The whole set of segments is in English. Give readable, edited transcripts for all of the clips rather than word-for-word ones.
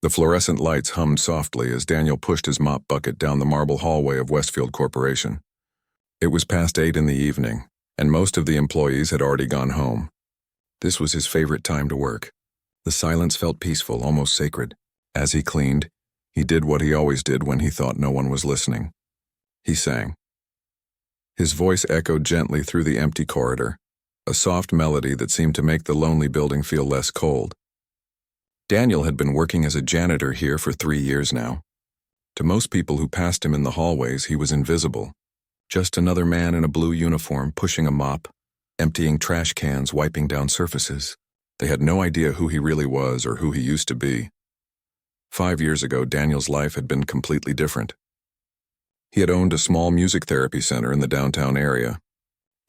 The fluorescent lights hummed softly as Daniel pushed his mop bucket down the marble hallway of Westfield Corporation. It was past 8 in the evening, and most of the employees had already gone home. This was his favorite time to work. The silence felt peaceful, almost sacred. As he cleaned, he did what he always did when he thought no one was listening. He sang. His voice echoed gently through the empty corridor, a soft melody that seemed to make the lonely building feel less cold. Daniel had been working as a janitor here for 3 years now. To most people who passed him in the hallways, he was invisible. Just another man in a blue uniform pushing a mop, emptying trash cans, wiping down surfaces. They had no idea who he really was or who he used to be. 5 years ago, Daniel's life had been completely different. He had owned a small music therapy center in the downtown area.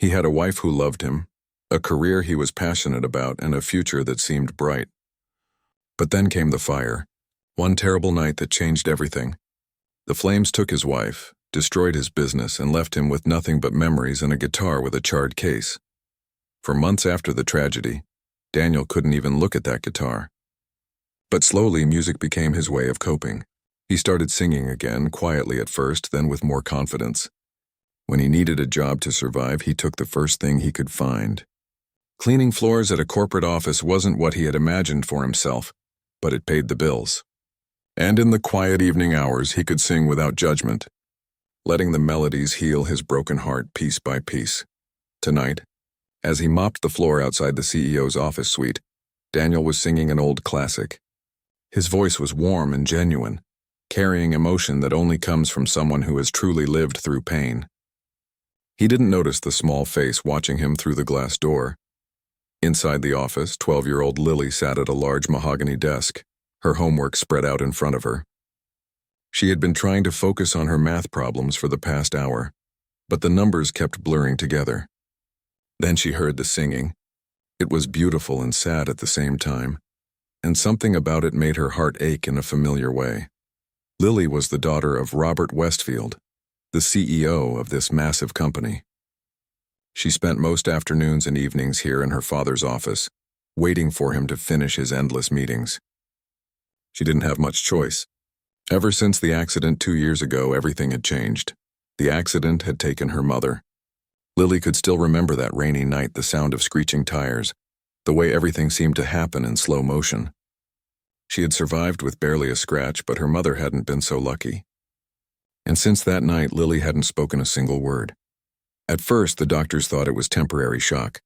He had a wife who loved him, a career he was passionate about, and a future that seemed bright. But then came the fire, one terrible night that changed everything. The flames took his wife, destroyed his business, and left him with nothing but memories and a guitar with a charred case. For months after the tragedy, Daniel couldn't even look at that guitar. But slowly, music became his way of coping. He started singing again, quietly at first, then with more confidence. When he needed a job to survive, he took the first thing he could find. Cleaning floors at a corporate office wasn't what he had imagined for himself, but it paid the bills. And in the quiet evening hours, he could sing without judgment, letting the melodies heal his broken heart piece by piece. Tonight, as he mopped the floor outside the CEO's office suite, Daniel was singing an old classic. His voice was warm and genuine, carrying emotion that only comes from someone who has truly lived through pain. He didn't notice the small face watching him through the glass door. Inside the office, 12-year-old Lily sat at a large mahogany desk, her homework spread out in front of her. She had been trying to focus on her math problems for the past hour, but the numbers kept blurring together. Then she heard the singing. It was beautiful and sad at the same time, and something about it made her heart ache in a familiar way. Lily was the daughter of Robert Westfield, the CEO of this massive company. She spent most afternoons and evenings here in her father's office, waiting for him to finish his endless meetings. She didn't have much choice. Ever since the accident 2 years ago, everything had changed. The accident had taken her mother. Lily could still remember that rainy night, the sound of screeching tires, the way everything seemed to happen in slow motion. She had survived with barely a scratch, but her mother hadn't been so lucky. And since that night, Lily hadn't spoken a single word. At first, the doctors thought it was temporary shock.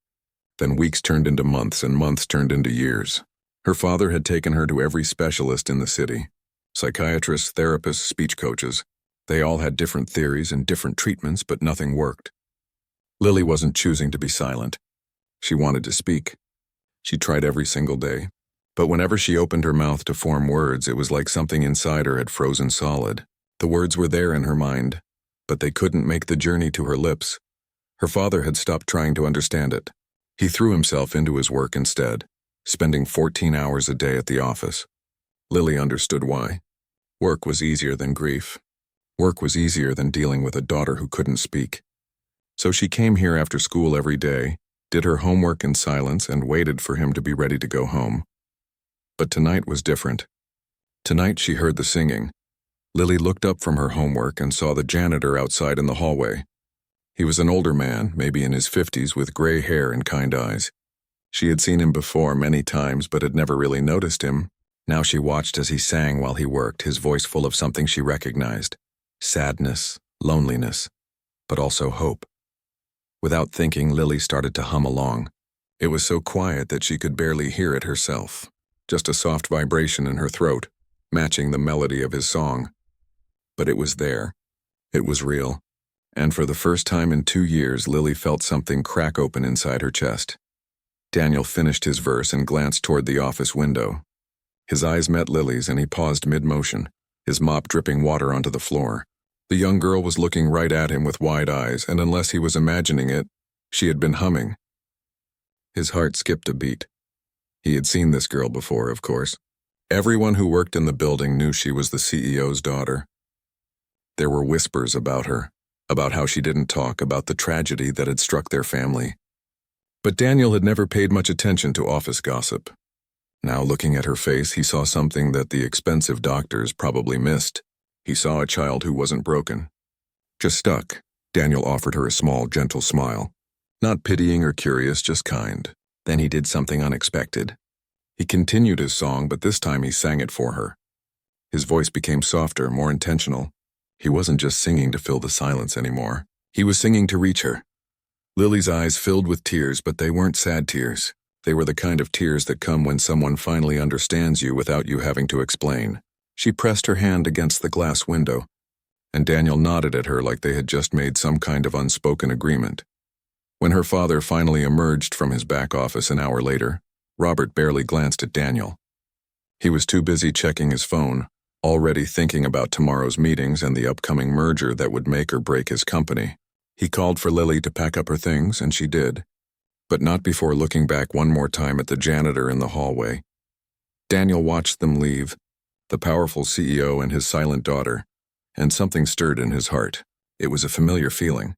Then weeks turned into months, and months turned into years. Her father had taken her to every specialist in the city. Psychiatrists, therapists, speech coaches. They all had different theories and different treatments, but nothing worked. Lily wasn't choosing to be silent. She wanted to speak. She tried every single day. But whenever she opened her mouth to form words, it was like something inside her had frozen solid. The words were there in her mind, but they couldn't make the journey to her lips. Her father had stopped trying to understand it. He threw himself into his work instead, spending 14 hours a day at the office. Lily understood why. Work was easier than grief. Work was easier than dealing with a daughter who couldn't speak. So she came here after school every day, did her homework in silence, and waited for him to be ready to go home. But tonight was different. Tonight she heard the singing. Lily looked up from her homework and saw the janitor outside in the hallway. He was an older man, maybe in his 50s, with gray hair and kind eyes. She had seen him before many times, but had never really noticed him. Now she watched as he sang while he worked, his voice full of something she recognized. Sadness, loneliness, but also hope. Without thinking, Lily started to hum along. It was so quiet that she could barely hear it herself. Just a soft vibration in her throat, matching the melody of his song. But it was there. It was real. And for the first time in 2 years, Lily felt something crack open inside her chest. Daniel finished his verse and glanced toward the office window. His eyes met Lily's and he paused mid-motion, his mop dripping water onto the floor. The young girl was looking right at him with wide eyes, and unless he was imagining it, she had been humming. His heart skipped a beat. He had seen this girl before, of course. Everyone who worked in the building knew she was the CEO's daughter. There were whispers about her, about how she didn't talk, about the tragedy that had struck their family. But Daniel had never paid much attention to office gossip. Now looking at her face, he saw something that the expensive doctors probably missed. He saw a child who wasn't broken. Just stuck. Daniel offered her a small, gentle smile. Not pitying or curious, just kind. Then he did something unexpected. He continued his song, but this time he sang it for her. His voice became softer, more intentional. He wasn't just singing to fill the silence anymore. He was singing to reach her. Lily's eyes filled with tears, but they weren't sad tears. They were the kind of tears that come when someone finally understands you without you having to explain. She pressed her hand against the glass window, and Daniel nodded at her like they had just made some kind of unspoken agreement. When her father finally emerged from his back office an hour later, Robert barely glanced at Daniel. He was too busy checking his phone, already thinking about tomorrow's meetings and the upcoming merger that would make or break his company. He called for Lily to pack up her things, and she did, but not before looking back one more time at the janitor in the hallway. Daniel watched them leave, the powerful CEO and his silent daughter, and something stirred in his heart. It was a familiar feeling,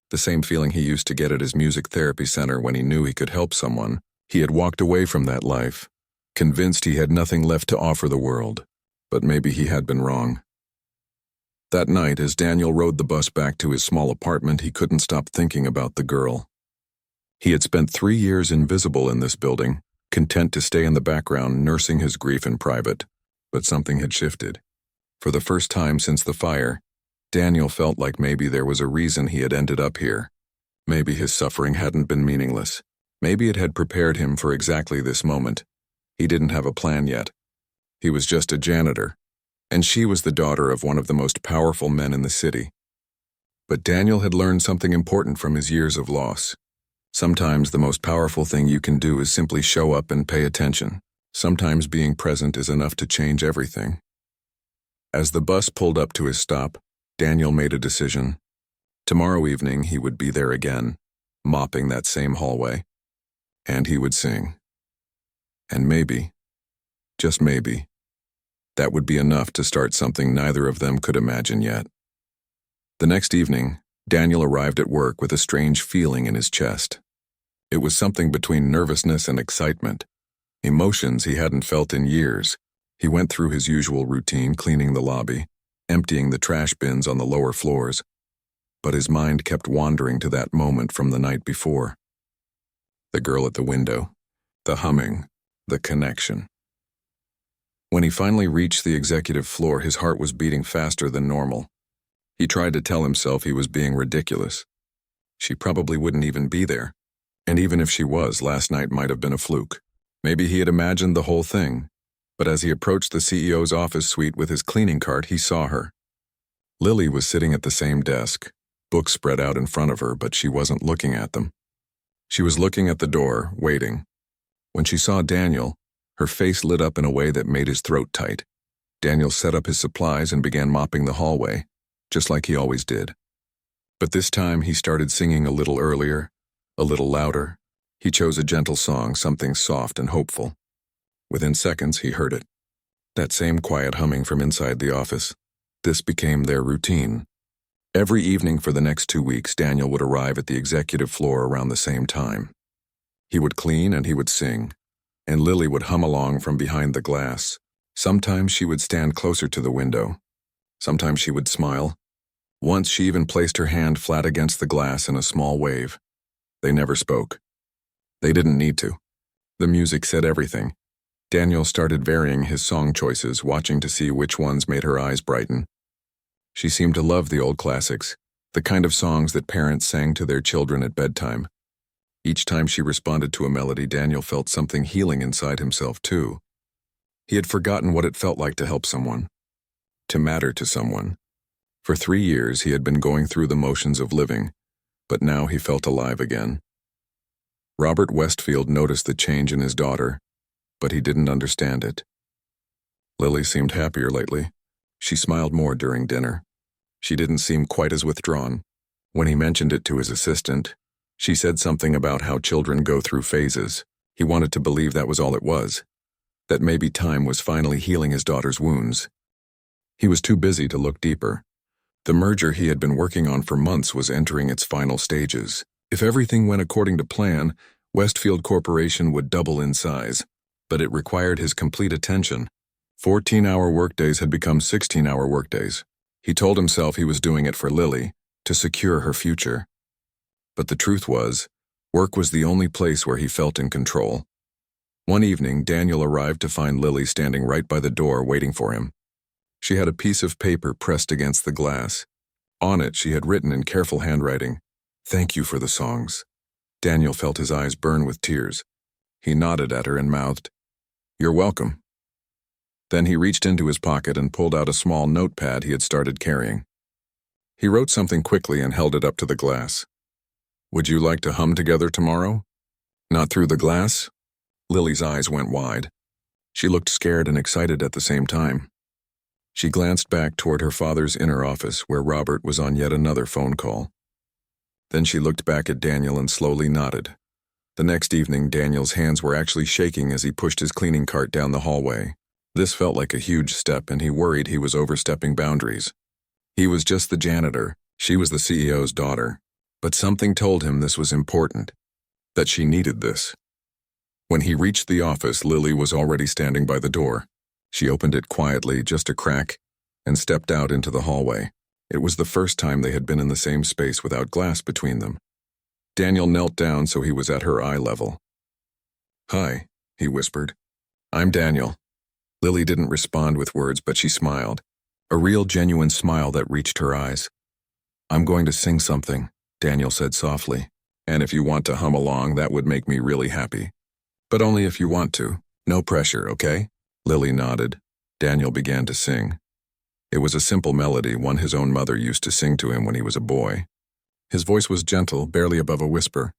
the same feeling he used to get at his music therapy center when he knew he could help someone. He had walked away from that life, convinced he had nothing left to offer the world, but maybe he had been wrong. That night, as Daniel rode the bus back to his small apartment, he couldn't stop thinking about the girl. He had spent 3 years invisible in this building, content to stay in the background, nursing his grief in private. But something had shifted. For the first time since the fire, Daniel felt like maybe there was a reason he had ended up here. Maybe his suffering hadn't been meaningless. Maybe it had prepared him for exactly this moment. He didn't have a plan yet. He was just a janitor, and she was the daughter of one of the most powerful men in the city. But Daniel had learned something important from his years of loss. Sometimes the most powerful thing you can do is simply show up and pay attention. Sometimes being present is enough to change everything. As the bus pulled up to his stop, Daniel made a decision. Tomorrow evening he would be there again, mopping that same hallway. And he would sing. And maybe, just maybe, that would be enough to start something neither of them could imagine yet. The next evening, Daniel arrived at work with a strange feeling in his chest. It was something between nervousness and excitement. Emotions he hadn't felt in years. He went through his usual routine, cleaning the lobby, emptying the trash bins on the lower floors. But his mind kept wandering to that moment from the night before. The girl at the window, the humming, the connection. When he finally reached the executive floor, his heart was beating faster than normal. He tried to tell himself he was being ridiculous. She probably wouldn't even be there. And even if she was, last night might have been a fluke. Maybe he had imagined the whole thing. But as he approached the CEO's office suite with his cleaning cart, he saw her. Lily was sitting at the same desk, books spread out in front of her, but she wasn't looking at them. She was looking at the door, waiting. When she saw Daniel, her face lit up in a way that made his throat tight. Daniel set up his supplies and began mopping the hallway, just like he always did. But this time he started singing a little earlier, a little louder. He chose a gentle song, something soft and hopeful. Within seconds, he heard it. That same quiet humming from inside the office. This became their routine. Every evening for the next 2 weeks, Daniel would arrive at the executive floor around the same time. He would clean and he would sing, and Lily would hum along from behind the glass. Sometimes she would stand closer to the window. Sometimes she would smile. Once she even placed her hand flat against the glass in a small wave. They never spoke. They didn't need to. The music said everything. Daniel started varying his song choices, watching to see which ones made her eyes brighten. She seemed to love the old classics, the kind of songs that parents sang to their children at bedtime. Each time she responded to a melody, Daniel felt something healing inside himself too. He had forgotten what it felt like to help someone, to matter to someone. For 3 years he had been going through the motions of living, but now he felt alive again. Robert Westfield noticed the change in his daughter, but he didn't understand it. Lily seemed happier lately. She smiled more during dinner. She didn't seem quite as withdrawn. When he mentioned it to his assistant, she said something about how children go through phases. He wanted to believe that was all it was, that maybe time was finally healing his daughter's wounds. He was too busy to look deeper. The merger he had been working on for months was entering its final stages. If everything went according to plan, Westfield Corporation would double in size. but it required his complete attention. 14-hour workdays had become 16-hour workdays. He told himself he was doing it for Lily, to secure her future. But the truth was, work was the only place where he felt in control. One evening, Daniel arrived to find Lily standing right by the door waiting for him. She had a piece of paper pressed against the glass. On it, she had written in careful handwriting, "Thank you for the songs." Daniel felt his eyes burn with tears. He nodded at her and mouthed, "You're welcome." Then he reached into his pocket and pulled out a small notepad he had started carrying. He wrote something quickly and held it up to the glass. "Would you like to hum together tomorrow?" "Not through the glass?" Lily's eyes went wide. She looked scared and excited at the same time. She glanced back toward her father's inner office where Robert was on yet another phone call. Then she looked back at Daniel and slowly nodded. The next evening, Daniel's hands were actually shaking as he pushed his cleaning cart down the hallway. This felt like a huge step, and he worried he was overstepping boundaries. He was just the janitor. She was the CEO's daughter. But something told him this was important, that she needed this. When he reached the office, Lily was already standing by the door. She opened it quietly, just a crack, and stepped out into the hallway. It was the first time they had been in the same space without glass between them. Daniel knelt down so he was at her eye level. "Hi," he whispered. "I'm Daniel." Lily didn't respond with words, but she smiled. A real, genuine smile that reached her eyes. "I'm going to sing something," Daniel said softly. "And if you want to hum along, that would make me really happy. But only if you want to. No pressure, okay?" Lily nodded. Daniel began to sing. It was a simple melody, one his own mother used to sing to him when he was a boy. His voice was gentle, barely above a whisper.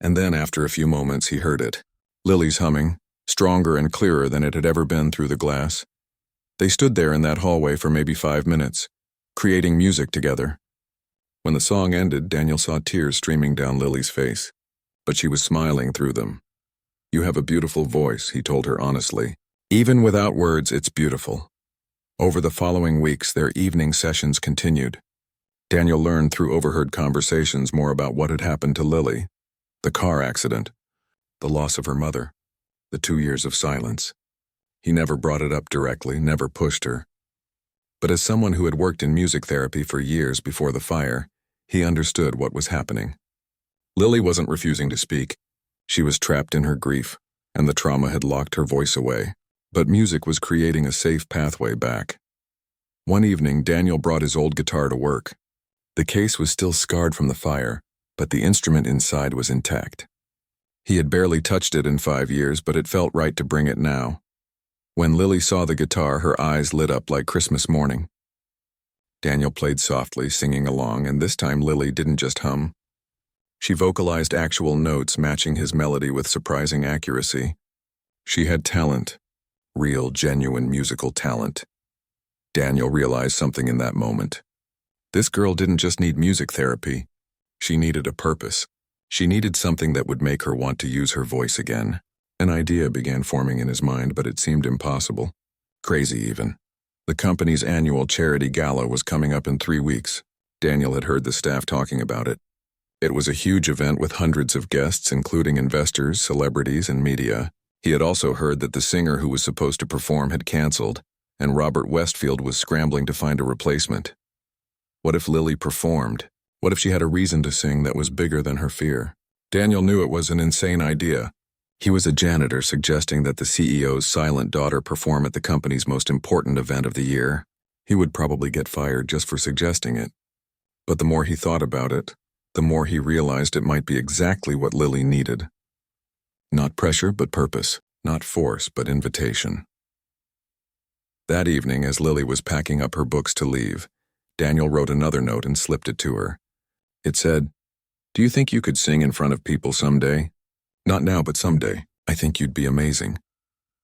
And then, after a few moments, he heard it. Lily's humming, stronger and clearer than it had ever been through the glass. They stood there in that hallway for maybe 5 minutes, creating music together. When the song ended, Daniel saw tears streaming down Lily's face, but she was smiling through them. "You have a beautiful voice," he told her honestly. "Even without words, it's beautiful." Over the following weeks, their evening sessions continued. Daniel learned through overheard conversations more about what had happened to Lily, the car accident, the loss of her mother, the 2 years of silence. He never brought it up directly, never pushed her. But as someone who had worked in music therapy for years before the fire, he understood what was happening. Lily wasn't refusing to speak. She was trapped in her grief, and the trauma had locked her voice away. But music was creating a safe pathway back. One evening, Daniel brought his old guitar to work. The case was still scarred from the fire, but the instrument inside was intact. He had barely touched it in 5 years, but it felt right to bring it now. When Lily saw the guitar, her eyes lit up like Christmas morning. Daniel played softly, singing along, and this time Lily didn't just hum. She vocalized actual notes matching his melody with surprising accuracy. She had talent, real, genuine musical talent. Daniel realized something in that moment. This girl didn't just need music therapy. She needed a purpose. She needed something that would make her want to use her voice again. An idea began forming in his mind, but it seemed impossible. Crazy, even. The company's annual charity gala was coming up in 3 weeks. Daniel had heard the staff talking about it. It was a huge event with hundreds of guests, including investors, celebrities, and media. He had also heard that the singer who was supposed to perform had canceled, and Robert Westfield was scrambling to find a replacement. What if Lily performed? What if she had a reason to sing that was bigger than her fear? Daniel knew it was an insane idea. He was a janitor suggesting that the CEO's silent daughter perform at the company's most important event of the year. He would probably get fired just for suggesting it. But the more he thought about it, the more he realized it might be exactly what Lily needed. Not pressure, but purpose. Not force, but invitation. That evening, as Lily was packing up her books to leave, Daniel wrote another note and slipped it to her. It said, "Do you think you could sing in front of people someday? Not now, but someday. I think you'd be amazing."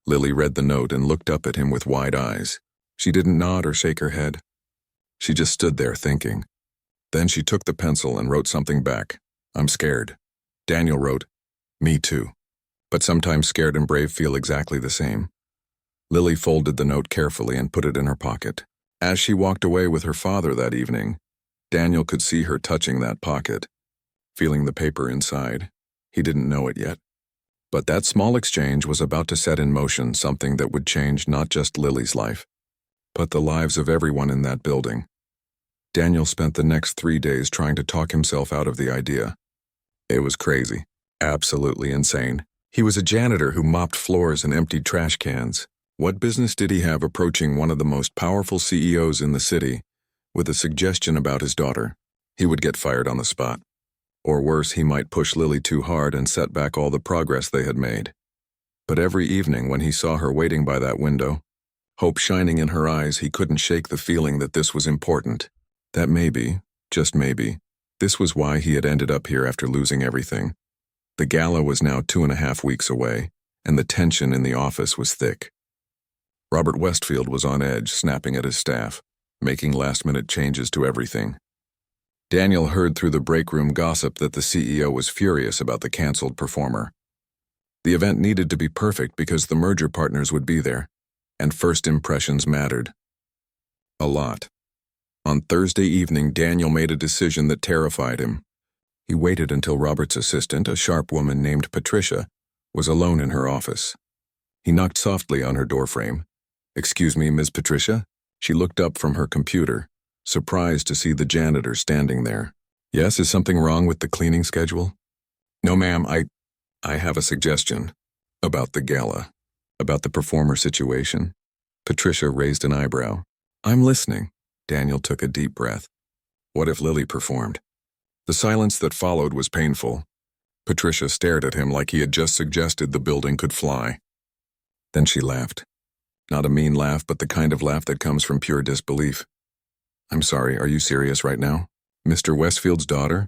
Lily read the note and looked up at him with wide eyes. She didn't nod or shake her head. She just stood there thinking. Then she took the pencil and wrote something back. "I'm scared." Daniel wrote, "Me too. But sometimes scared and brave feel exactly the same." Lily folded the note carefully and put it in her pocket. As she walked away with her father that evening, Daniel could see her touching that pocket, feeling the paper inside. He didn't know it yet. But that small exchange was about to set in motion something that would change not just Lily's life, but the lives of everyone in that building. Daniel spent the next 3 days trying to talk himself out of the idea. It was crazy, absolutely insane. He was a janitor who mopped floors and emptied trash cans. What business did he have approaching one of the most powerful CEOs in the city with a suggestion about his daughter? He would get fired on the spot. Or worse, he might push Lily too hard and set back all the progress they had made. But every evening when he saw her waiting by that window, hope shining in her eyes, he couldn't shake the feeling that this was important. That maybe, just maybe, this was why he had ended up here after losing everything. The gala was now 2.5 weeks away, and the tension in the office was thick. Robert Westfield was on edge, snapping at his staff, making last-minute changes to everything. Daniel heard through the break room gossip that the CEO was furious about the canceled performer. The event needed to be perfect because the merger partners would be there, and first impressions mattered. A lot. On Thursday evening, Daniel made a decision that terrified him. He waited until Robert's assistant, a sharp woman named Patricia, was alone in her office. He knocked softly on her doorframe. "Excuse me, Ms. Patricia?" She looked up from her computer, surprised to see the janitor standing there. "Yes, is something wrong with the cleaning schedule?" "No, ma'am, I have a suggestion. About the gala. About the performer situation." Patricia raised an eyebrow. "I'm listening." Daniel took a deep breath. What if Lily performed? The silence that followed was painful. Patricia stared at him like he had just suggested the building could fly. Then she laughed. Not a mean laugh, but the kind of laugh that comes from pure disbelief. "I'm sorry, are you serious right now? Mr. Westfield's daughter?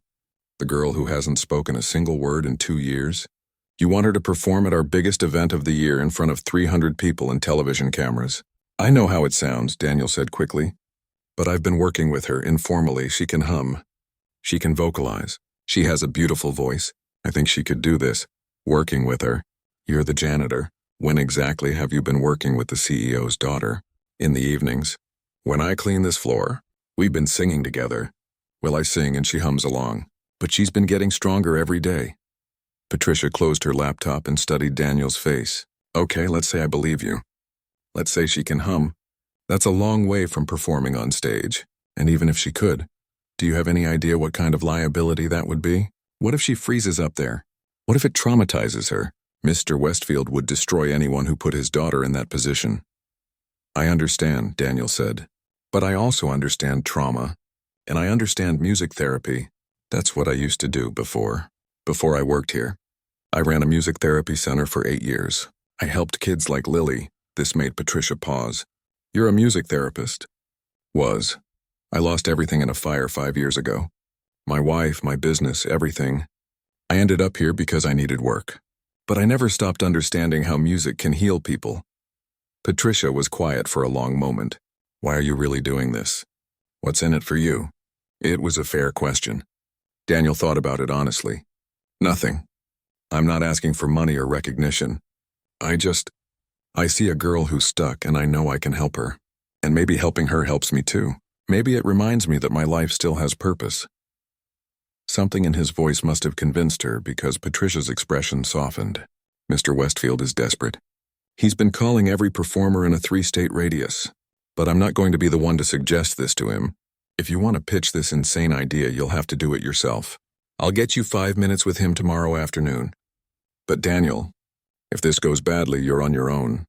The girl who hasn't spoken a single word in 2 years? You want her to perform at our biggest event of the year in front of 300 people and television cameras?" "I know how it sounds," Daniel said quickly. "But I've been working with her informally. She can hum. She can vocalize. She has a beautiful voice. I think she could do this." "Working with her? You're the janitor. When exactly have you been working with the CEO's daughter?" "In the evenings. When I clean this floor. We've been singing together. Well, I sing and she hums along. But she's been getting stronger every day." Patricia closed her laptop and studied Daniel's face. "Okay, let's say I believe you. Let's say she can hum. That's a long way from performing on stage. And even if she could, do you have any idea what kind of liability that would be? What if she freezes up there? What if it traumatizes her? Mr. Westfield would destroy anyone who put his daughter in that position." "I understand," Daniel said. "But I also understand trauma. And I understand music therapy. That's what I used to do before I worked here. I ran a music therapy center for 8 years. I helped kids like Lily." This made Patricia pause. "You're a music therapist?" "Was. I lost everything in a fire 5 years ago. My wife, my business, everything. I ended up here because I needed work. But I never stopped understanding how music can heal people." Patricia was quiet for a long moment. "Why are you really doing this? What's in it for you?" It was a fair question. Daniel thought about it honestly. "Nothing. I'm not asking for money or recognition. I see a girl who's stuck and I know I can help her. And maybe helping her helps me too. Maybe it reminds me that my life still has purpose." Something in his voice must have convinced her because Patricia's expression softened. "Mr. Westfield is desperate. He's been calling every performer in a 3-state radius. But I'm not going to be the one to suggest this to him. If you want to pitch this insane idea, you'll have to do it yourself. I'll get you 5 minutes with him tomorrow afternoon. But Daniel, if this goes badly, you're on your own."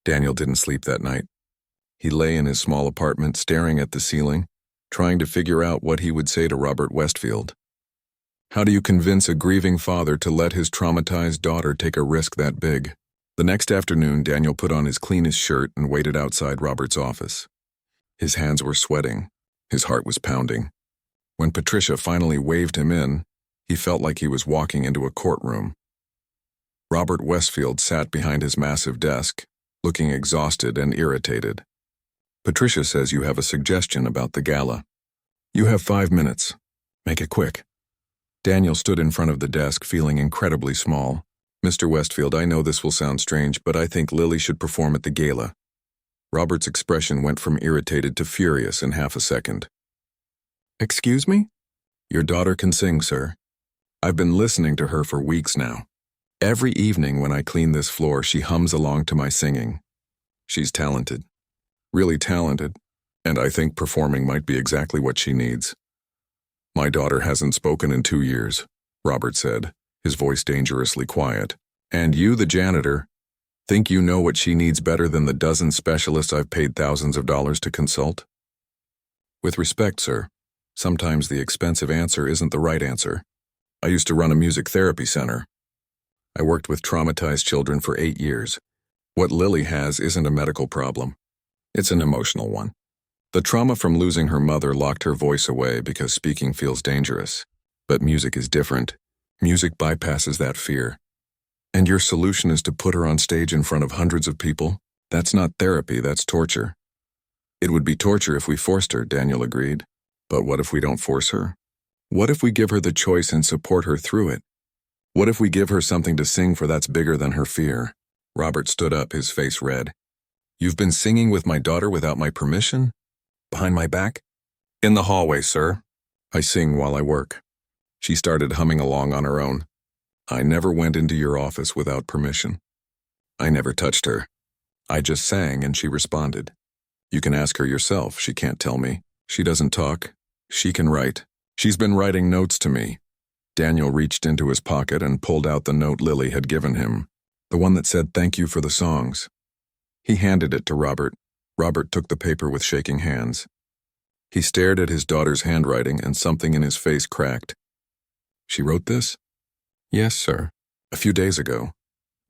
Daniel didn't sleep that night. He lay in his small apartment staring at the ceiling, trying to figure out what he would say to Robert Westfield. How do you convince a grieving father to let his traumatized daughter take a risk that big? The next afternoon, Daniel put on his cleanest shirt and waited outside Robert's office. His hands were sweating. His heart was pounding. When Patricia finally waved him in, he felt like he was walking into a courtroom. Robert Westfield sat behind his massive desk, looking exhausted and irritated. "Patricia says you have a suggestion about the gala. You have 5 minutes. Make it quick." Daniel stood in front of the desk, feeling incredibly small. "Mr. Westfield, I know this will sound strange, but I think Lily should perform at the gala." Robert's expression went from irritated to furious in half a second. "Excuse me?" "Your daughter can sing, sir. I've been listening to her for weeks now. Every evening when I clean this floor, she hums along to my singing. She's talented, really talented, and I think performing might be exactly what she needs. My daughter hasn't spoken in 2 years, Robert said, his voice dangerously quiet. And you, the janitor, think you know what she needs better than the dozen specialists I've paid thousands of dollars to consult? With respect, sir, sometimes the expensive answer isn't the right answer. I used to run a music therapy center. I worked with traumatized children for 8 years. What Lily has isn't a medical problem. It's an emotional one. The trauma from losing her mother locked her voice away because speaking feels dangerous. But music is different. Music bypasses that fear. And your solution is to put her on stage in front of hundreds of people? That's not therapy, that's torture. It would be torture if we forced her, Daniel agreed. But what if we don't force her? What if we give her the choice and support her through it? What if we give her something to sing for that's bigger than her fear? Robert stood up, his face red. You've been singing with my daughter without my permission? Behind my back? In the hallway, sir. I sing while I work. She started humming along on her own. I never went into your office without permission. I never touched her. I just sang and she responded. You can ask her yourself, she can't tell me. She doesn't talk. She can write. She's been writing notes to me. Daniel reached into his pocket and pulled out the note Lily had given him, the one that said thank you for the songs. He handed it to Robert. Robert took the paper with shaking hands. He stared at his daughter's handwriting and something in his face cracked. She wrote this? Yes, sir. A few days ago.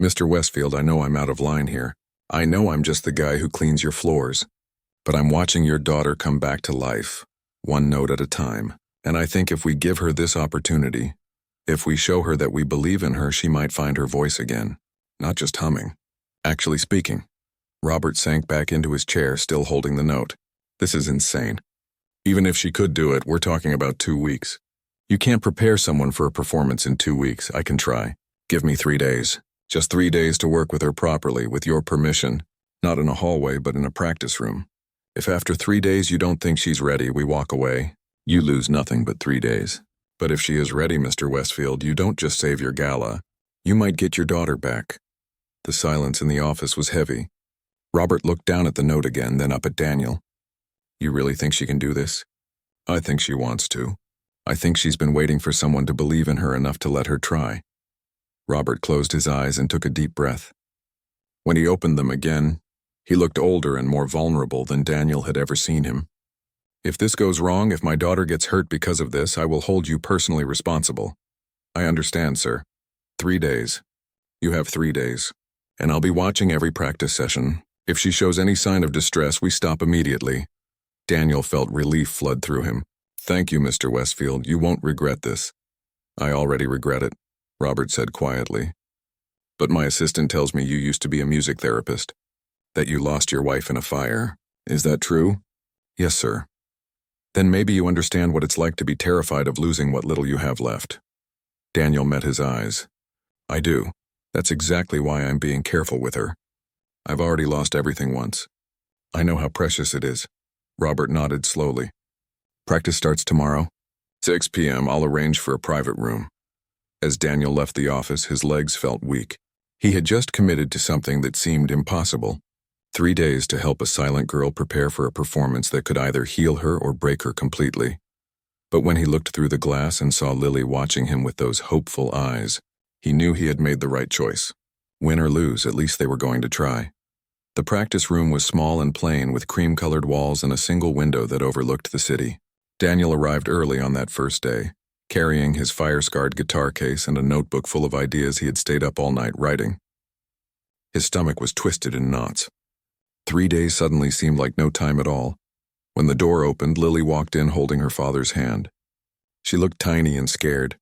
Mr. Westfield, I know I'm out of line here. I know I'm just the guy who cleans your floors. But I'm watching your daughter come back to life, one note at a time. And I think if we give her this opportunity, if we show her that we believe in her, she might find her voice again. Not just humming. Actually speaking. Robert sank back into his chair, still holding the note. This is insane. Even if she could do it, we're talking about 2 weeks. You can't prepare someone for a performance in 2 weeks. I can try. Give me 3 days. Just 3 days to work with her properly, with your permission. Not in a hallway, but in a practice room. If after 3 days you don't think she's ready, we walk away. You lose nothing but 3 days. But if she is ready, Mr. Westfield, you don't just save your gala. You might get your daughter back. The silence in the office was heavy. Robert looked down at the note again, then up at Daniel. You really think she can do this? I think she wants to. I think she's been waiting for someone to believe in her enough to let her try. Robert closed his eyes and took a deep breath. When he opened them again, he looked older and more vulnerable than Daniel had ever seen him. If this goes wrong, if my daughter gets hurt because of this, I will hold you personally responsible. I understand, sir. 3 days. You have 3 days. And I'll be watching every practice session. If she shows any sign of distress, we stop immediately. Daniel felt relief flood through him. Thank you, Mr. Westfield. You won't regret this. I already regret it, Robert said quietly. But my assistant tells me you used to be a music therapist. That you lost your wife in a fire. Is that true? Yes, sir. Then maybe you understand what it's like to be terrified of losing what little you have left. Daniel met his eyes. I do. That's exactly why I'm being careful with her. I've already lost everything once. I know how precious it is. Robert nodded slowly. Practice starts tomorrow. 6 p.m. I'll arrange for a private room. As Daniel left the office, his legs felt weak. He had just committed to something that seemed impossible. 3 days to help a silent girl prepare for a performance that could either heal her or break her completely. But when he looked through the glass and saw Lily watching him with those hopeful eyes, he knew he had made the right choice. Win or lose, at least they were going to try. The practice room was small and plain, with cream-colored walls and a single window that overlooked the city. Daniel arrived early on that first day, carrying his fire-scarred guitar case and a notebook full of ideas he had stayed up all night writing. His stomach was twisted in knots. 3 days suddenly seemed like no time at all. When the door opened, Lily walked in holding her father's hand. She looked tiny and scared.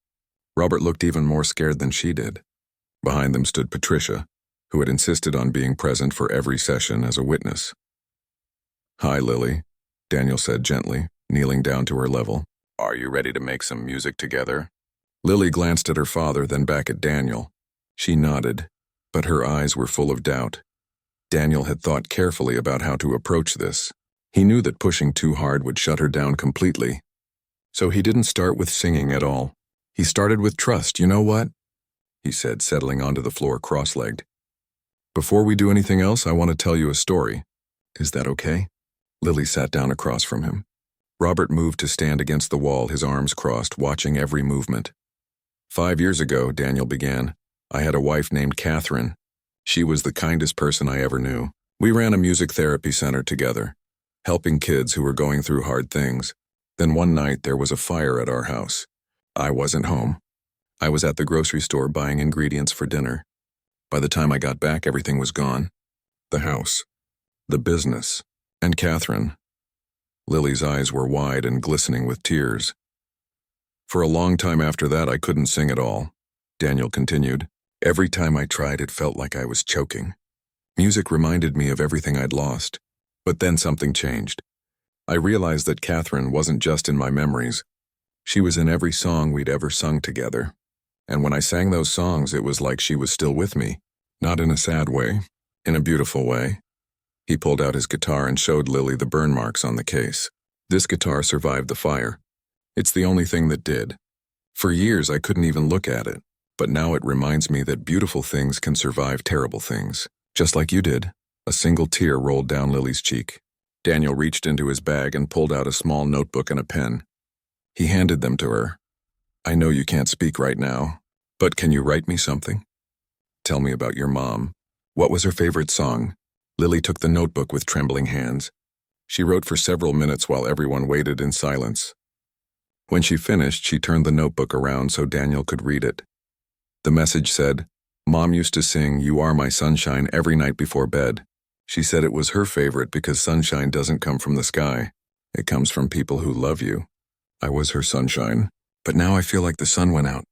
Robert looked even more scared than she did. Behind them stood Patricia, who had insisted on being present for every session as a witness. Hi, Lily, Daniel said gently, kneeling down to her level. Are you ready to make some music together? Lily glanced at her father, then back at Daniel. She nodded, but her eyes were full of doubt. Daniel had thought carefully about how to approach this. He knew that pushing too hard would shut her down completely. So he didn't start with singing at all. He started with trust. You know what? he said, settling onto the floor cross-legged. Before we do anything else, I want to tell you a story. Is that okay? Lily sat down across from him. Robert moved to stand against the wall, his arms crossed, watching every movement. 5 years ago, Daniel began, I had a wife named Catherine. She was the kindest person I ever knew. We ran a music therapy center together, helping kids who were going through hard things. Then one night there was a fire at our house. I wasn't home. I was at the grocery store buying ingredients for dinner. By the time I got back, everything was gone. The house, the business, and Catherine. Lily's eyes were wide and glistening with tears. For a long time after that, I couldn't sing at all, Daniel continued. Every time I tried, it felt like I was choking. Music reminded me of everything I'd lost. But then something changed. I realized that Catherine wasn't just in my memories. She was in every song we'd ever sung together. And when I sang those songs, it was like she was still with me. Not in a sad way, in a beautiful way. He pulled out his guitar and showed Lily the burn marks on the case. This guitar survived the fire. It's the only thing that did. For years, I couldn't even look at it. But now it reminds me that beautiful things can survive terrible things. Just like you did. A single tear rolled down Lily's cheek. Daniel reached into his bag and pulled out a small notebook and a pen. He handed them to her. I know you can't speak right now, but can you write me something? Tell me about your mom. What was her favorite song? Lily took the notebook with trembling hands. She wrote for several minutes while everyone waited in silence. When she finished, she turned the notebook around so Daniel could read it. The message said, Mom used to sing You Are My Sunshine every night before bed. She said it was her favorite because sunshine doesn't come from the sky. It comes from people who love you. I was her sunshine. But now I feel like the sun went out.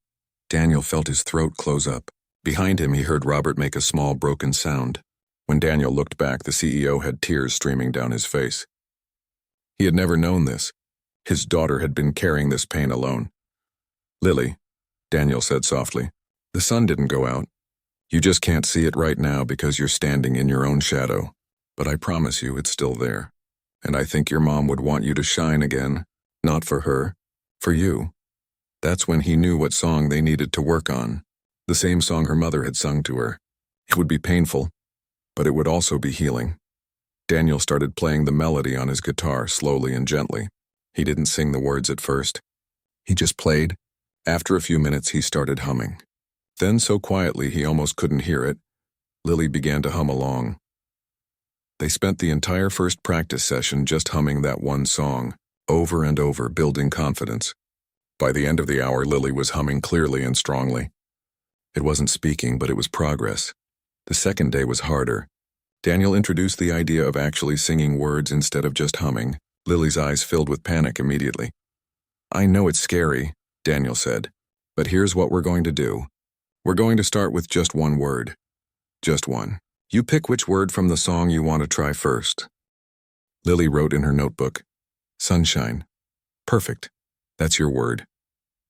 Daniel felt his throat close up. Behind him, he heard Robert make a small broken sound. When Daniel looked back, the CEO had tears streaming down his face. He had never known this. His daughter had been carrying this pain alone. Lily, Daniel said softly, the sun didn't go out. You just can't see it right now because you're standing in your own shadow. But I promise you it's still there. And I think your mom would want you to shine again. Not for her, for you. That's when he knew what song they needed to work on. The same song her mother had sung to her. It would be painful, but it would also be healing. Daniel started playing the melody on his guitar slowly and gently. He didn't sing the words at first. He just played. After a few minutes, he started humming. Then, so quietly he almost couldn't hear it, Lily began to hum along. They spent the entire first practice session just humming that one song, over and over, building confidence. By the end of the hour, Lily was humming clearly and strongly. It wasn't speaking, but it was progress. The second day was harder. Daniel introduced the idea of actually singing words instead of just humming. Lily's eyes filled with panic immediately. I know it's scary, Daniel said, but here's what we're going to do. We're going to start with just one word. Just one. You pick which word from the song you want to try first. Lily wrote in her notebook, Sunshine. Perfect. That's your word.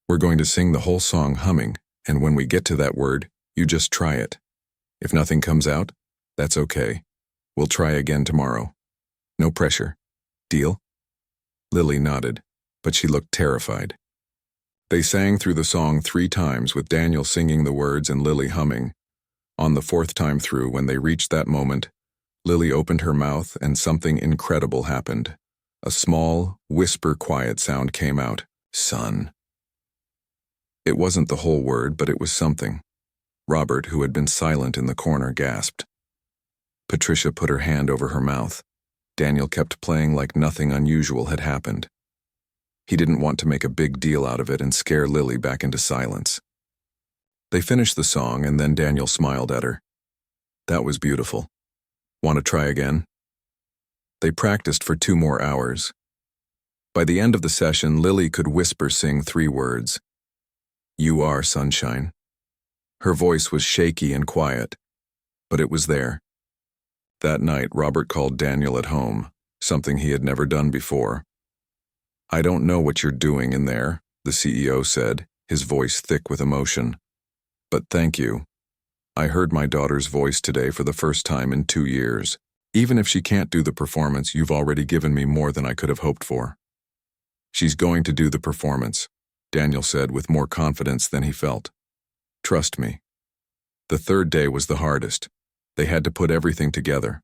We're going to sing the whole song humming, and when we get to that word, you just try it. If nothing comes out, that's okay. We'll try again tomorrow. No pressure. Deal? Lily nodded, but she looked terrified. They sang through the song 3 times with Daniel singing the words and Lily humming. On the 4th time through, when they reached that moment, Lily opened her mouth and something incredible happened. A small, whisper-quiet sound came out. Sun. It wasn't the whole word, but it was something. Robert, who had been silent in the corner, gasped. Patricia put her hand over her mouth. Daniel kept playing like nothing unusual had happened. He didn't want to make a big deal out of it and scare Lily back into silence. They finished the song, and then Daniel smiled at her. That was beautiful. Want to try again? They practiced for 2 more hours. By the end of the session, Lily could whisper sing 3 words. You are sunshine. Her voice was shaky and quiet, but it was there. That night, Robert called Daniel at home, something he had never done before. I don't know what you're doing in there, the CEO said, his voice thick with emotion. But thank you. I heard my daughter's voice today for the first time in 2 years. Even if she can't do the performance, you've already given me more than I could have hoped for. She's going to do the performance, Daniel said with more confidence than he felt. Trust me. The third day was the hardest. They had to put everything together.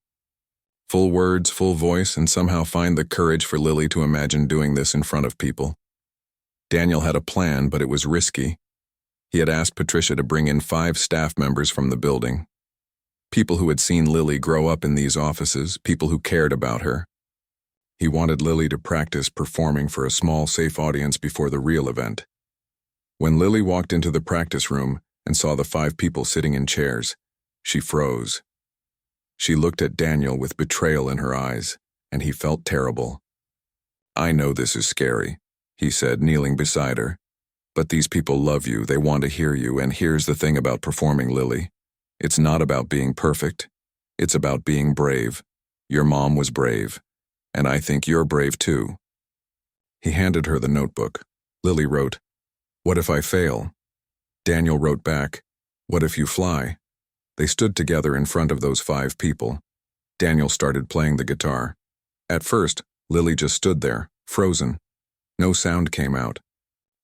Full words, full voice, and somehow find the courage for Lily to imagine doing this in front of people. Daniel had a plan, but it was risky. He had asked Patricia to bring in 5 staff members from the building. People who had seen Lily grow up in these offices, people who cared about her. He wanted Lily to practice performing for a small, safe audience before the real event. When Lily walked into the practice room and saw the 5 people sitting in chairs, she froze. She looked at Daniel with betrayal in her eyes, and he felt terrible. "I know this is scary," he said, kneeling beside her. "But these people love you, they want to hear you, and here's the thing about performing, Lily. It's not about being perfect. It's about being brave. Your mom was brave, and I think you're brave too." He handed her the notebook. Lily wrote, "What if I fail?" Daniel wrote back, "What if you fly?" They stood together in front of those 5 people. Daniel started playing the guitar. At first, Lily just stood there, frozen. No sound came out.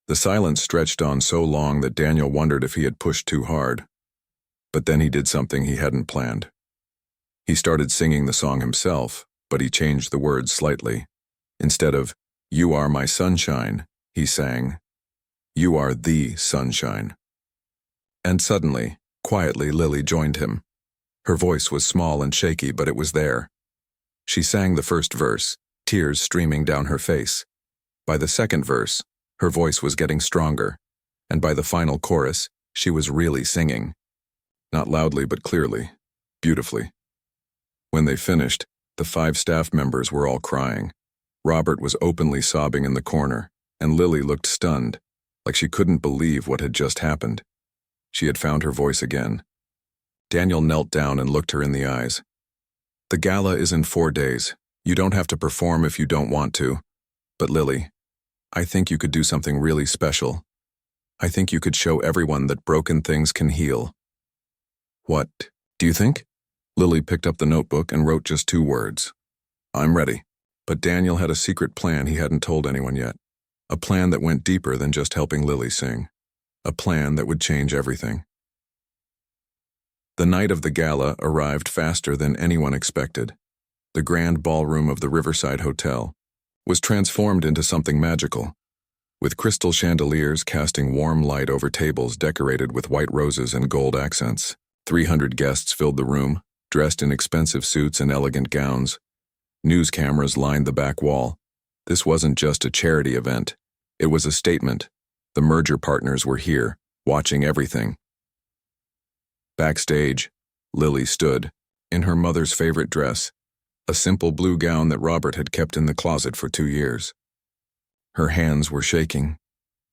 The silence stretched on so long that Daniel wondered if he had pushed too hard. But then he did something he hadn't planned. He started singing the song himself, but he changed the words slightly. Instead of, "You are my sunshine," he sang, "You are the sunshine." And suddenly, quietly, Lily joined him. Her voice was small and shaky, but it was there. She sang the first verse, tears streaming down her face. By the second verse, her voice was getting stronger, and by the final chorus, she was really singing. Not loudly but clearly, beautifully. When they finished, the 5 staff members were all crying. Robert was openly sobbing in the corner, and Lily looked stunned, like she couldn't believe what had just happened. She had found her voice again. Daniel knelt down and looked her in the eyes. "The gala is in 4 days. You don't have to perform if you don't want to. But Lily, I think you could do something really special. I think you could show everyone that broken things can heal." "What do you think?" Lily picked up the notebook and wrote just 2 words. "I'm ready." But Daniel had a secret plan he hadn't told anyone yet. A plan that went deeper than just helping Lily sing. A plan that would change everything. The night of the gala arrived faster than anyone expected. The grand ballroom of the Riverside Hotel was transformed into something magical, with crystal chandeliers casting warm light over tables decorated with white roses and gold accents. 300 guests filled the room, dressed in expensive suits and elegant gowns. News cameras lined the back wall. This wasn't just a charity event. It was a statement. The merger partners were here, watching everything. Backstage, Lily stood, in her mother's favorite dress, a simple blue gown that Robert had kept in the closet for 2 years. Her hands were shaking.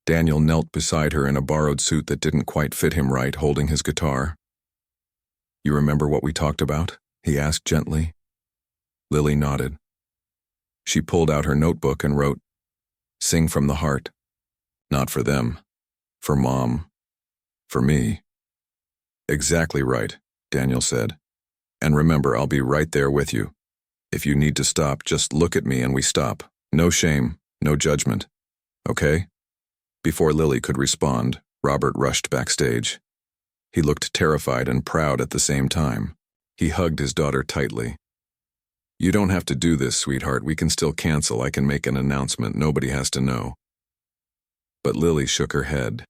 Daniel knelt beside her in a borrowed suit that didn't quite fit him right, holding his guitar. "You remember what we talked about?" he asked gently. Lily nodded. She pulled out her notebook and wrote, "Sing from the heart. Not for them. For Mom. For me." "Exactly right," Daniel said. "And remember, I'll be right there with you. If you need to stop, just look at me and we stop. No shame, no judgment. Okay?" Before Lily could respond, Robert rushed backstage. He looked terrified and proud at the same time. He hugged his daughter tightly. "You don't have to do this, sweetheart. We can still cancel. I can make an announcement. Nobody has to know." But Lily shook her head.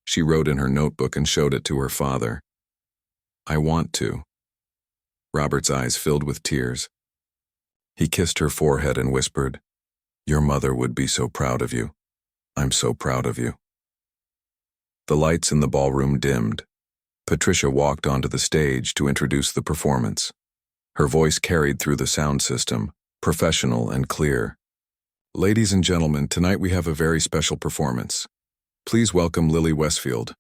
She wrote in her notebook and showed it to her father. "I want to." Robert's eyes filled with tears. He kissed her forehead and whispered, "Your mother would be so proud of you. I'm so proud of you." The lights in the ballroom dimmed. Patricia walked onto the stage to introduce the performance. Her voice carried through the sound system, professional and clear. "Ladies and gentlemen, tonight we have a very special performance. Please welcome Lily Westfield."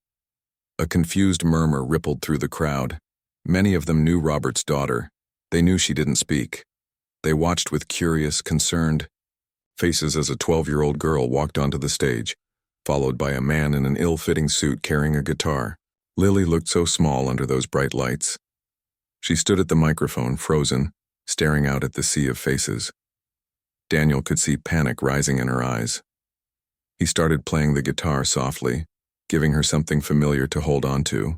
A confused murmur rippled through the crowd. Many of them knew Robert's daughter. They knew she didn't speak. They watched with curious, concerned faces as a 12-year-old girl walked onto the stage, followed by a man in an ill-fitting suit carrying a guitar. Lily looked so small under those bright lights. She stood at the microphone, frozen, staring out at the sea of faces. Daniel could see panic rising in her eyes. He started playing the guitar softly, giving her something familiar to hold on to.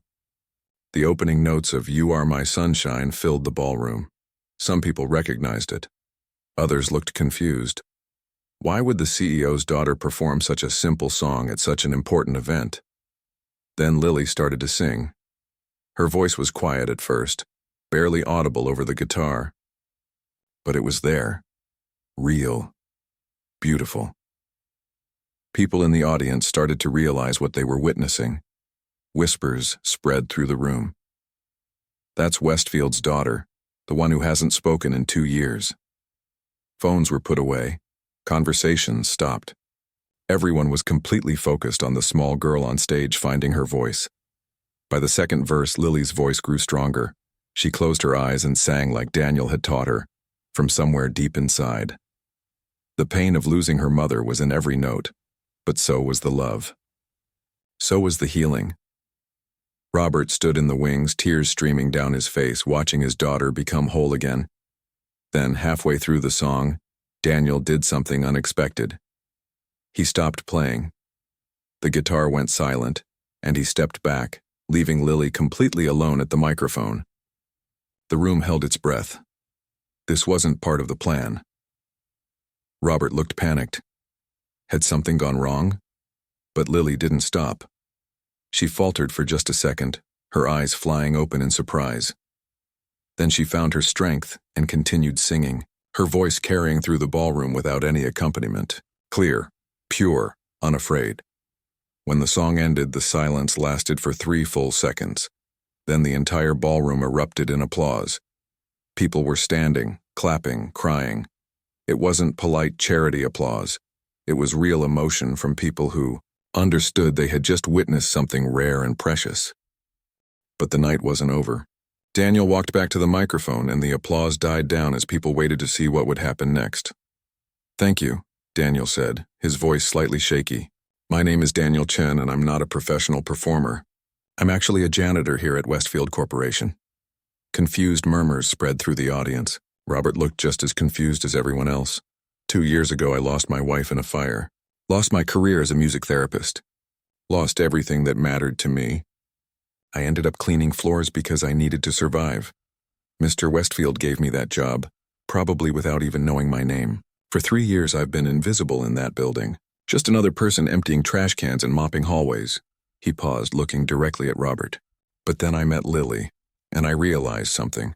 The opening notes of "You Are My Sunshine" filled the ballroom. Some people recognized it. Others looked confused. Why would the CEO's daughter perform such a simple song at such an important event? Then Lily started to sing. Her voice was quiet at first, barely audible over the guitar. But it was there. Real. Beautiful. People in the audience started to realize what they were witnessing. Whispers spread through the room. "That's Westfield's daughter, the one who hasn't spoken in 2 years." Phones were put away. Conversations stopped. Everyone was completely focused on the small girl on stage finding her voice. By the second verse, Lily's voice grew stronger. She closed her eyes and sang like Daniel had taught her, from somewhere deep inside. The pain of losing her mother was in every note, but so was the love. So was the healing. Robert stood in the wings, tears streaming down his face, watching his daughter become whole again. Then, halfway through the song, Daniel did something unexpected. He stopped playing. The guitar went silent, and he stepped back, leaving Lily completely alone at the microphone. The room held its breath. This wasn't part of the plan. Robert looked panicked. Had something gone wrong? But Lily didn't stop. She faltered for just a second, her eyes flying open in surprise. Then she found her strength and continued singing, her voice carrying through the ballroom without any accompaniment. Clear, pure, unafraid. When the song ended, the silence lasted for 3 full seconds. Then the entire ballroom erupted in applause. People were standing, clapping, crying. It wasn't polite charity applause. It was real emotion from people who understood they had just witnessed something rare and precious. But the night wasn't over. Daniel walked back to the microphone, and the applause died down as people waited to see what would happen next. "Thank you," Daniel said, his voice slightly shaky. "My name is Daniel Chen, and I'm not a professional performer. I'm actually a janitor here at Westfield Corporation." Confused murmurs spread through the audience. Robert looked just as confused as everyone else. 2 years ago, I lost my wife in a fire. Lost my career as a music therapist. Lost everything that mattered to me. I ended up cleaning floors because I needed to survive. Mr. Westfield gave me that job, probably without even knowing my name. For 3 years, I've been invisible in that building. Just another person emptying trash cans and mopping hallways." He paused, looking directly at Robert. "But then I met Lily, and I realized something.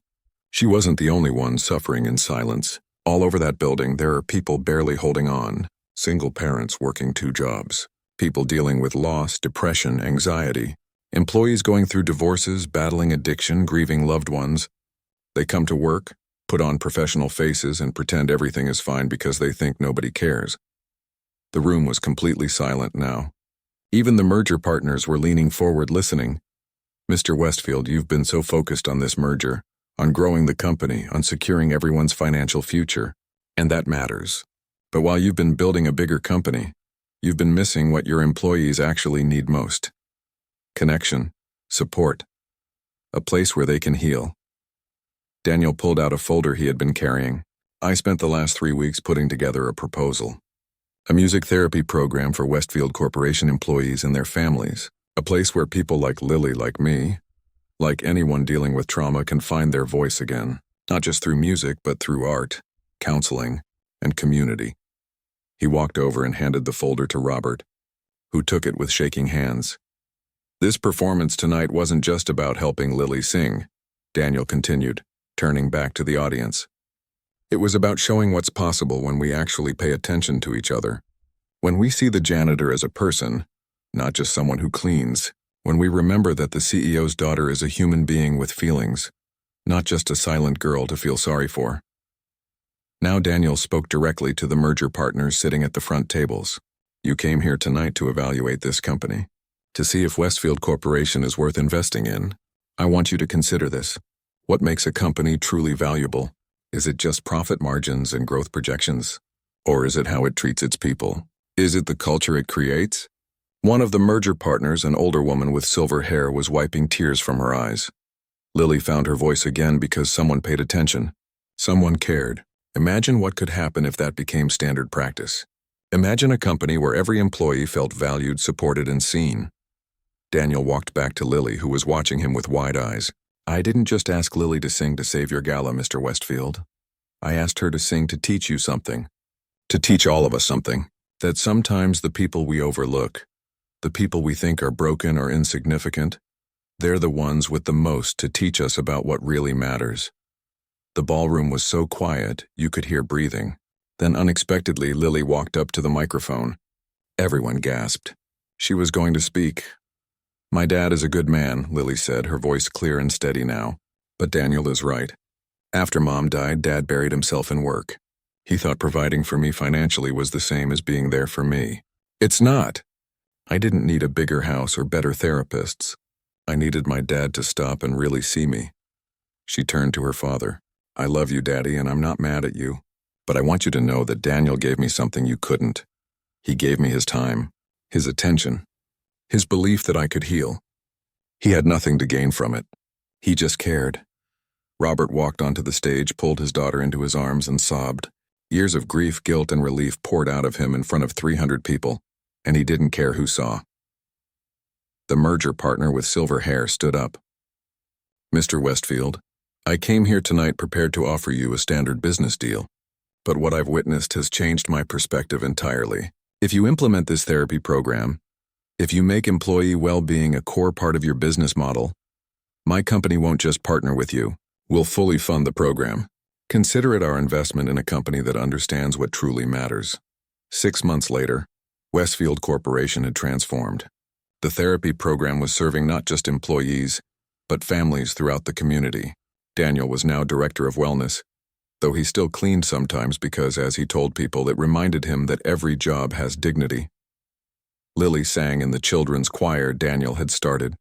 She wasn't the only one suffering in silence. All over that building, there are people barely holding on. Single parents working 2 jobs. People dealing with loss, depression, anxiety. Employees going through divorces, battling addiction, grieving loved ones. They come to work, put on professional faces, and pretend everything is fine because they think nobody cares." The room was completely silent now. Even the merger partners were leaning forward listening. "Mr. Westfield, you've been so focused on this merger, on growing the company, on securing everyone's financial future, and that matters. But while you've been building a bigger company, you've been missing what your employees actually need most. Connection, support, a place where they can heal." Daniel pulled out a folder he had been carrying. "I spent the last 3 weeks putting together a proposal. A music therapy program for Westfield Corporation employees and their families. A place where people like Lily, like me, like anyone dealing with trauma, can find their voice again. Not just through music, but through art, counseling, and community." He walked over and handed the folder to Robert, who took it with shaking hands. "This performance tonight wasn't just about helping Lily sing," Daniel continued, turning back to the audience. "It was about showing what's possible when we actually pay attention to each other. When we see the janitor as a person, not just someone who cleans. When we remember that the CEO's daughter is a human being with feelings, not just a silent girl to feel sorry for." Now Daniel spoke directly to the merger partners sitting at the front tables. "You came here tonight to evaluate this company, to see if Westfield Corporation is worth investing in. I want you to consider this. What makes a company truly valuable? Is it just profit margins and growth projections? Or is it how it treats its people? Is it the culture it creates?" One of the merger partners, an older woman with silver hair, was wiping tears from her eyes. Lily found her voice again because someone paid attention. Someone cared. Imagine what could happen if that became standard practice. Imagine a company where every employee felt valued, supported, and seen. Daniel walked back to Lily, who was watching him with wide eyes. I didn't just ask Lily to sing to save your gala, Mr. Westfield. I asked her to sing to teach you something. To teach all of us something. That sometimes the people we overlook, the people we think are broken or insignificant, they're the ones with the most to teach us about what really matters. The ballroom was so quiet, you could hear breathing. Then unexpectedly, Lily walked up to the microphone. Everyone gasped. She was going to speak. My dad is a good man, Lily said, her voice clear and steady now. But Daniel is right. After Mom died, Dad buried himself in work. He thought providing for me financially was the same as being there for me. It's not. I didn't need a bigger house or better therapists. I needed my dad to stop and really see me. She turned to her father. I love you, Daddy, and I'm not mad at you. But I want you to know that Daniel gave me something you couldn't. He gave me his time, his attention, his belief that I could heal. He had nothing to gain from it. He just cared. Robert walked onto the stage, pulled his daughter into his arms, and sobbed. Years of grief, guilt, and relief poured out of him in front of 300 people, and he didn't care who saw. The merger partner with silver hair stood up. Mr. Westfield, I came here tonight prepared to offer you a standard business deal. But what I've witnessed has changed my perspective entirely. If you implement this therapy program, if you make employee well-being a core part of your business model, my company won't just partner with you, we'll fully fund the program. Consider it our investment in a company that understands what truly matters. 6 months later, Westfield Corporation had transformed. The therapy program was serving not just employees, but families throughout the community. Daniel was now director of wellness, though he still cleaned sometimes because, as he told people, it reminded him that every job has dignity. Lily sang in the children's choir Daniel had started.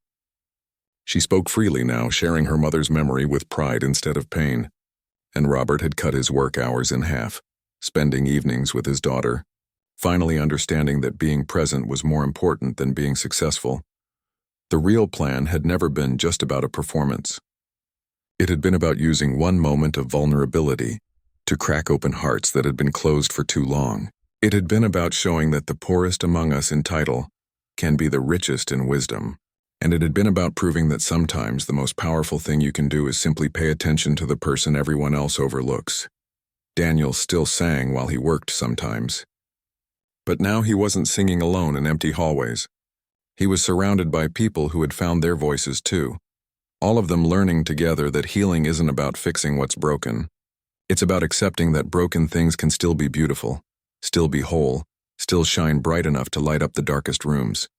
She spoke freely now, sharing her mother's memory with pride instead of pain. And Robert had cut his work hours in half, spending evenings with his daughter, finally understanding that being present was more important than being successful. The real plan had never been just about a performance. It had been about using one moment of vulnerability to crack open hearts that had been closed for too long. It had been about showing that the poorest among us in title can be the richest in wisdom. And it had been about proving that sometimes the most powerful thing you can do is simply pay attention to the person everyone else overlooks. Daniel still sang while he worked sometimes. But now he wasn't singing alone in empty hallways. He was surrounded by people who had found their voices too. All of them learning together that healing isn't about fixing what's broken. It's about accepting that broken things can still be beautiful, still be whole, still shine bright enough to light up the darkest rooms.